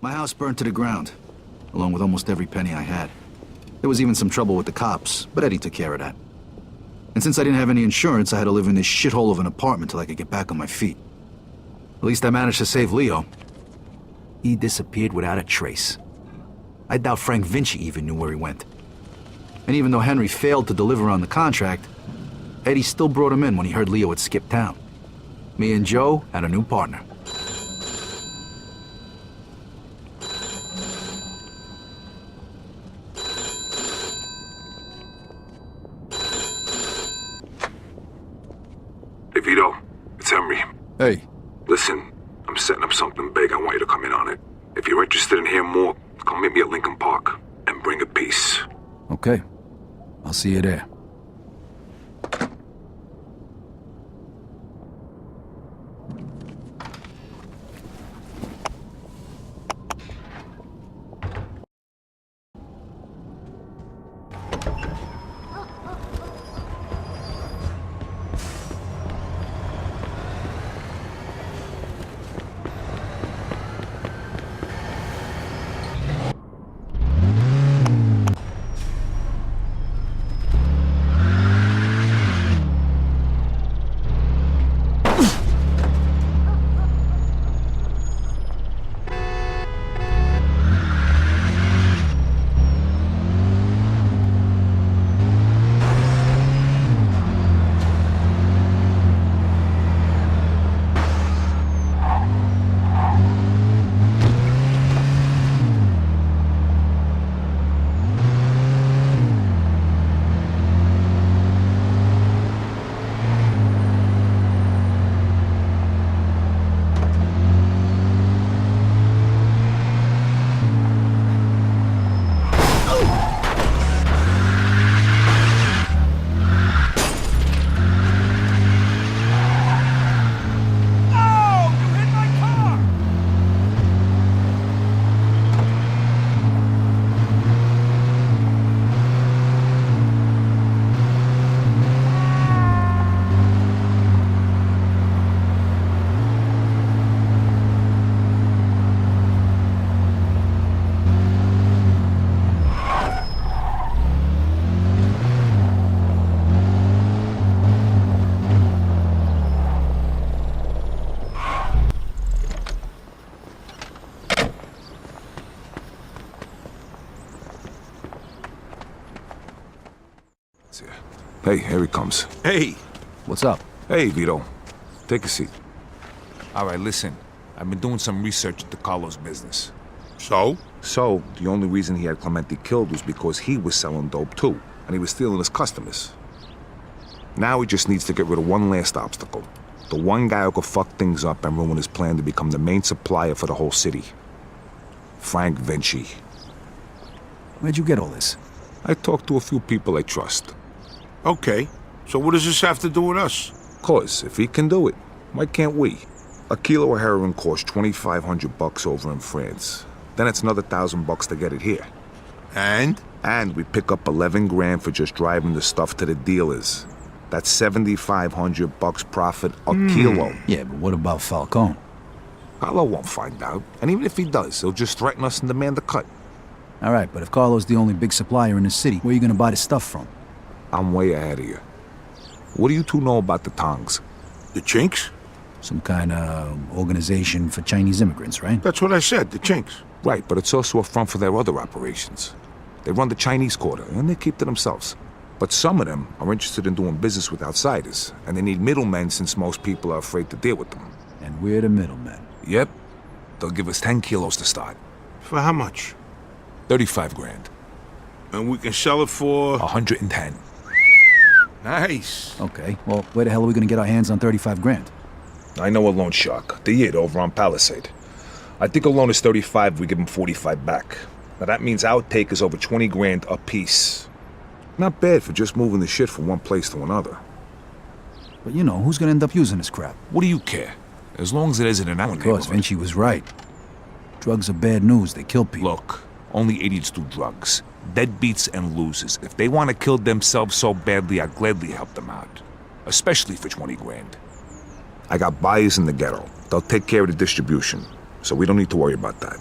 My house burned to the ground, along with almost every penny I had. There was even some trouble with the cops, but Eddie took care of that. And since I didn't have any insurance, I had to live in this shithole of an apartment till I could get back on my feet. At least I managed to save Leo. He disappeared without a trace. I doubt Frank Vinci even knew where he went. And even though Henry failed to deliver on the contract, Eddie still brought him in when he heard Leo had skipped town. Me and Joe had a new partner. Hey, Vito. It's Henry. Hey. Listen, I'm setting up something big. I want you to come in on it. If you're interested in hearing more, come meet me at Lincoln Park and bring a piece. Okay. I'll see you there. Hey, here he comes. Hey! What's up? Hey, Vito. Take a seat. All right, listen. I've been doing some research into Carlos' business. So? So, the only reason he had Clemente killed was because he was selling dope too, and he was stealing his customers. Now he just needs to get rid of one last obstacle. The one guy who could fuck things up and ruin his plan to become the main supplier for the whole city. Frank Vinci. Where'd you get all this? I talked to a few people I trust. Okay, so what does this have to do with us? 'Cause if he can do it, why can't we? A kilo of heroin costs $2,500 over in France. Then it's another $1,000 to get it here. And? And we pick up 11 grand for just driving the stuff to the dealers. That's $7,500 profit a kilo. Yeah, but what about Falcone? Carlo won't find out. And even if he does, he'll just threaten us and demand a cut. All right, but if Carlo's the only big supplier in the city, where are you gonna buy the stuff from? I'm way ahead of you. What do you two know about the Tongs? The Chinks? Some kind of organization for Chinese immigrants, right? That's what I said, the Chinks. Right, but it's also a front for their other operations. They run the Chinese quarter, and they keep to themselves. But some of them are interested in doing business with outsiders, and they need middlemen since most people are afraid to deal with them. And we're the middlemen. Yep. They'll give us 10 kilos to start. For how much? 35 grand. And we can sell it for... 110. Nice. Okay, well, where the hell are we gonna get our hands on 35 grand? I know a loan shark, the Yid over on Palisade. I think a loan is 35, we give him 45 back. Now that means our take is over 20 grand a piece. Not bad for just moving the shit from one place to another. But you know, who's gonna end up using this crap? What do you care? As long as it isn't in our Of course, Vinci was right. Drugs are bad news, they kill people. Look, only idiots do drugs. Deadbeats and losers. If they want to kill themselves so badly, I'd gladly help them out. Especially for 20 grand. I got buyers in the ghetto. They'll take care of the distribution, so we don't need to worry about that.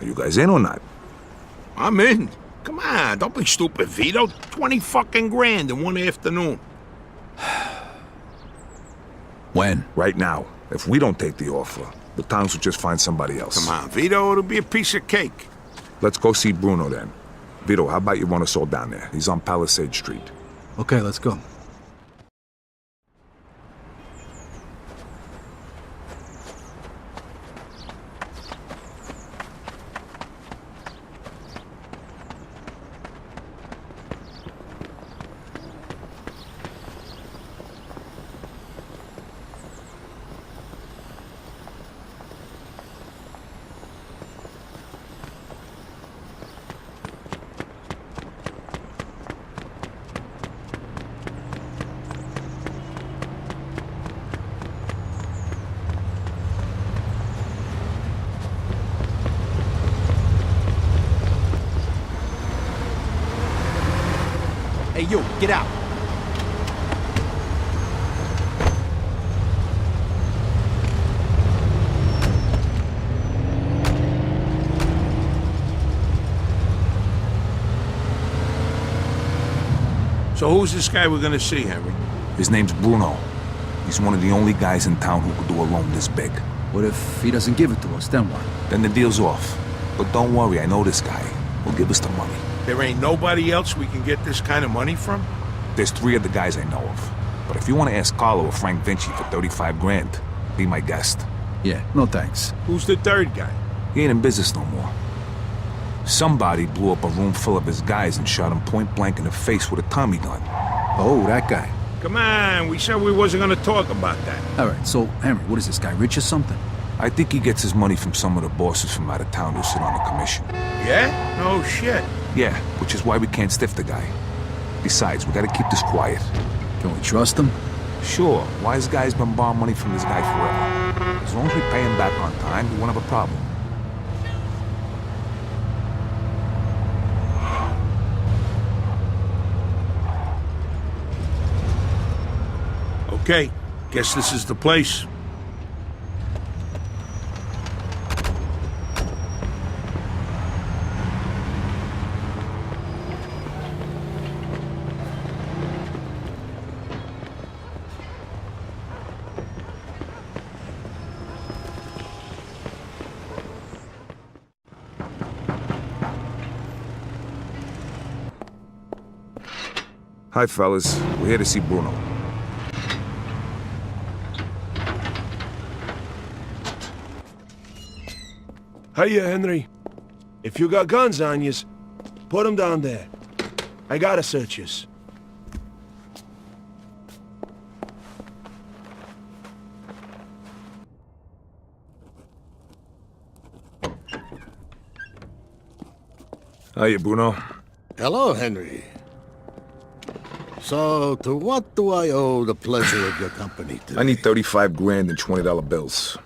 Are you guys in or not? I'm in. Come on, don't be stupid, Vito. 20 fucking grand in one afternoon. When? Right now. If we don't take the offer, the towns will just find somebody else. Come on, Vito, it'll be a piece of cake. Let's go see Bruno then. Vito, how about you run us all down there? He's on Palisade Street. Okay, let's go. Hey, you, get out. So who's this guy we're gonna see, Henry? His name's Bruno. He's one of the only guys in town who could do a loan this big. What if he doesn't give it to us, then what? Then the deal's off. But don't worry, I know this guy. He'll give us the money. There ain't nobody else we can get this kind of money from? There's 3 of the guys I know of. But if you want to ask Carlo or Frank Vinci for 35 grand, be my guest. Yeah, no thanks. Who's the third guy? He ain't in business no more. Somebody blew up a room full of his guys and shot him point blank in the face with a Tommy gun. Oh, that guy. Come on, we said we wasn't gonna talk about that. All right, so, Henry, what is this guy, rich or something? I think he gets his money from some of the bosses from out of town who sit on the commission. Yeah? No shit. Yeah, which is why we can't stiff the guy. Besides, we gotta keep this quiet. Can we trust him? Sure, wise guy's been borrowing money from this guy forever. As long as we pay him back on time, we won't have a problem. Okay, guess this is the place. Hi, fellas. We're here to see Bruno. Hiya, Henry. If you got guns on yous, put 'em down there. I gotta search yous. Hiya, Bruno. Hello, Henry. So, to what do I owe the pleasure of your company today? I need 35 grand in $20 bills.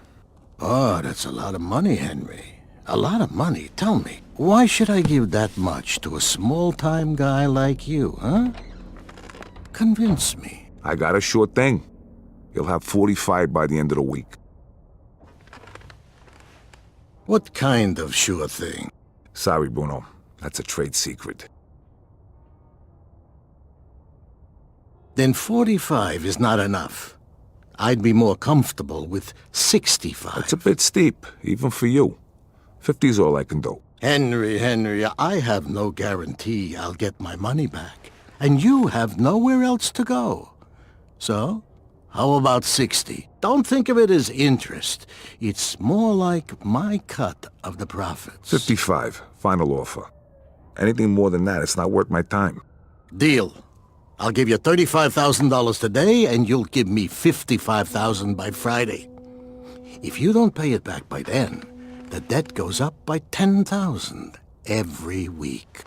Oh, that's a lot of money, Henry. A lot of money. Tell me, why should I give that much to a small-time guy like you, huh? Convince me. I got a sure thing. You'll have 45 by the end of the week. What kind of sure thing? Sorry, Bruno. That's a trade secret. Then 45 is not enough. I'd be more comfortable with 65. That's a bit steep, even for you. 50's all I can do. Henry, I have no guarantee I'll get my money back. And you have nowhere else to go. So, how about 60? Don't think of it as interest. It's more like my cut of the profits. 55, final offer. Anything more than that, it's not worth my time. Deal. I'll give you $35,000 today, and you'll give me $55,000 by Friday. If you don't pay it back by then, the debt goes up by $10,000 every week.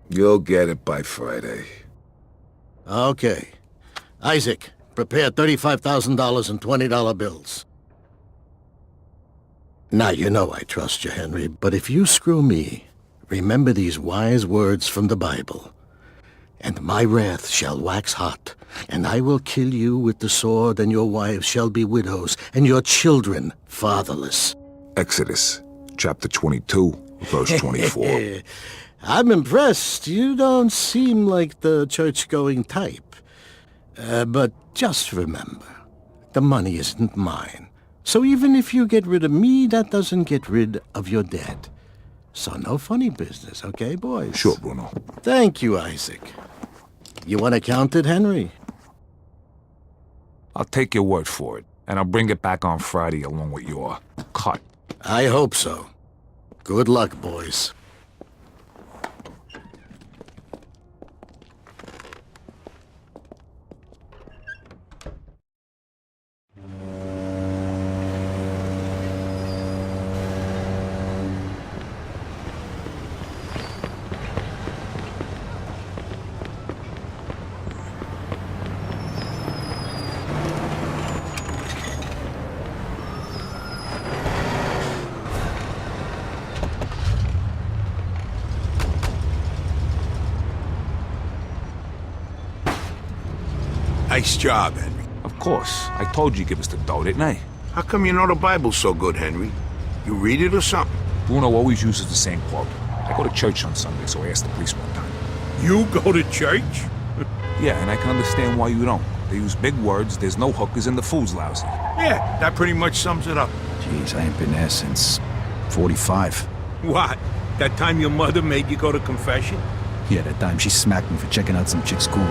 You'll get it by Friday. Okay. Isaac, prepare $35,000 in $20 bills. Now, you know I trust you, Henry, but if you screw me, remember these wise words from the Bible. And my wrath shall wax hot, and I will kill you with the sword, and your wives shall be widows, and your children fatherless. Exodus, chapter 22, verse 24. I'm impressed. You don't seem like the church-going type. But just remember, the money isn't mine. So even if you get rid of me, that doesn't get rid of your debt. So no funny business, okay, boys? Sure, Bruno. Thank you, Isaac. You want to count it, Henry? I'll take your word for it, and I'll bring it back on Friday along with your cut. I hope so. Good luck, boys. Nice job, Henry. Of course. I told you give us the dough, didn't I? How come you know the Bible so good, Henry? You read it or something? Bruno always uses the same quote. I go to church on Sunday, so I asked the priest one time. You go to church? Yeah, and I can understand why you don't. They use big words, there's no hookers, and the food's lousy. Yeah, that pretty much sums it up. Jeez, I ain't been there since 45. What? That time your mother made you go to confession? Yeah, that time she smacked me for checking out some chick's school.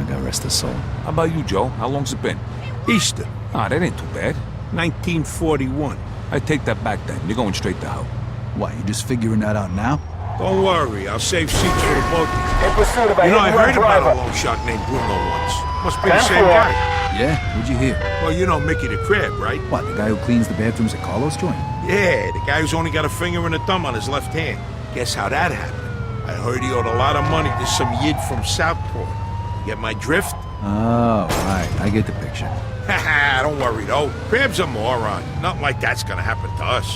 God rest her soul. How about you, Joe? How long's it been? Easter, Ah, that ain't too bad. 1941. I take that back then. You're going straight to hell. What, you just figuring that out now? Don't worry, I'll save seats for the both of you. You know, I heard about a long shot named Bruno once. Must be the same guy. Yeah? What'd you hear? Well, you know Mickey the Crab, right? What, the guy who cleans the bathrooms at Carlos' joint? Yeah, the guy who's only got a finger and a thumb on his left hand. Guess how that happened? I heard he owed a lot of money to some yid from Southport. Get my drift? Oh, right. I get the picture. Haha, don't worry though. Crab's a moron. Nothing like that's gonna happen to us.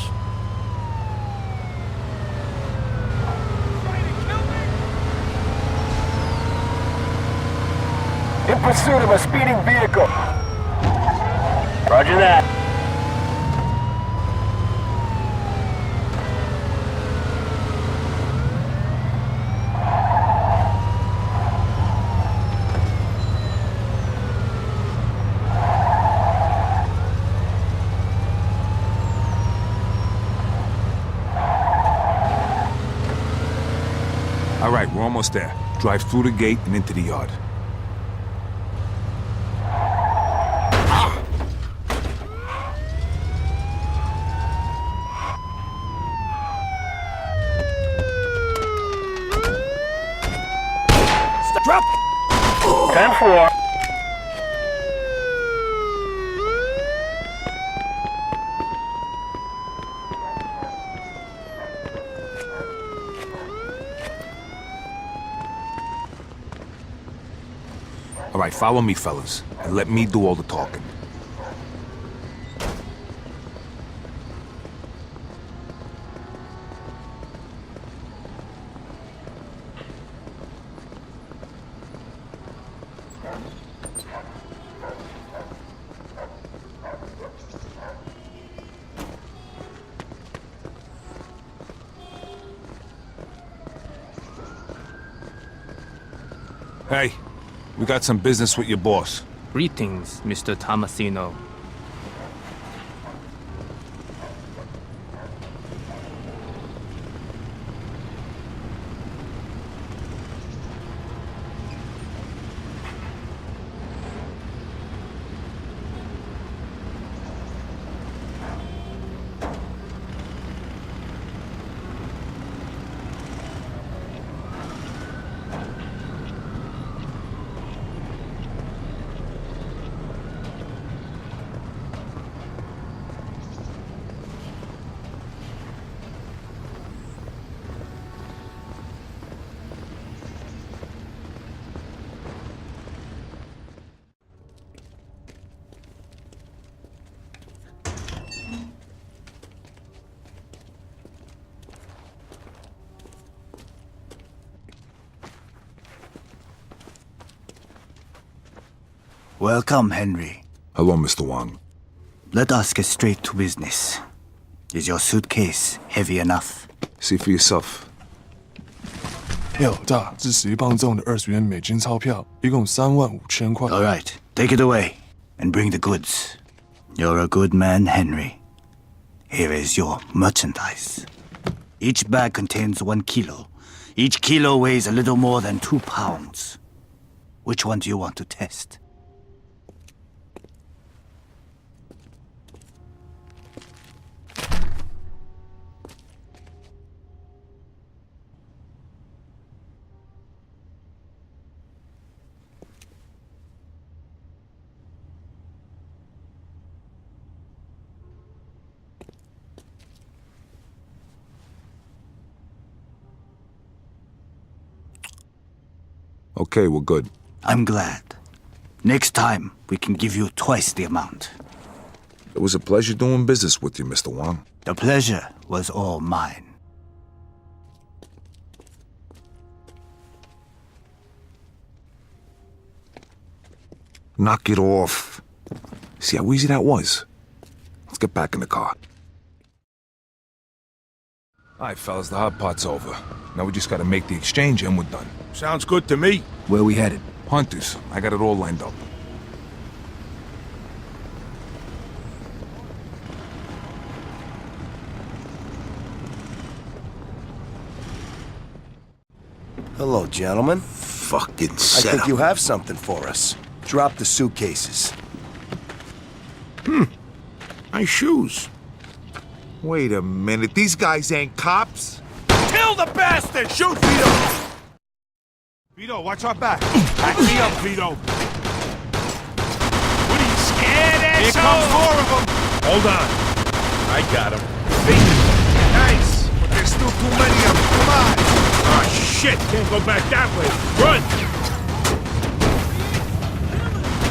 In pursuit of a speeding vehicle. Roger that. All right, we're almost there. Drive through the gate and into the yard. Drop! 10-4. All right, follow me, fellas, and let me do all the talking. Hey, we got some business with your boss. Greetings, Mr. Tomasino. Welcome, Henry. Hello, Mr. Wang. Let us get straight to business. Is your suitcase heavy enough? See for yourself. 要大至10磅重的20元美金钞票，一共35000块。 All right, take it away and bring the goods. You're a good man, Henry. Here is your merchandise. Each bag contains 1 kilo. Each kilo weighs a little more than 2 pounds. Which one do you want to test? Okay, we're good. I'm glad. Next time, we can give you twice the amount. It was a pleasure doing business with you, Mr. Wang. The pleasure was all mine. Knock it off. See how easy that was? Let's get back in the car. All right, fellas, the hot pot's over. Now we just gotta make the exchange and we're done. Sounds good to me. Where we headed? Hunters, I got it all lined up. Hello, gentlemen. Fucking I setup. think you have something for us. Drop the suitcases. My shoes. Wait a minute, these guys ain't cops? Kill the bastard! Shoot, Vito! Vito, watch our back. Back me up, Vito. What are you scared, asshole? Here comes more of them. Hold on. I got him. Nice, but there's still too many of them. Come on. Oh, shit. Can't go back that way. Run!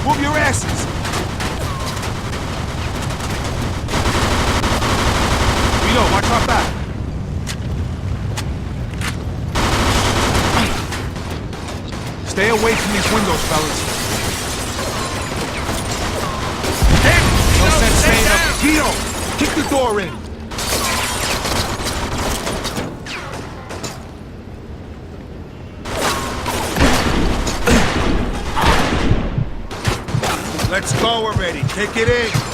Move your asses! Vito, watch our back. Stay away from these windows, fellas. No sense staying up. Vito, kick the door in. Let's go already. Kick it in.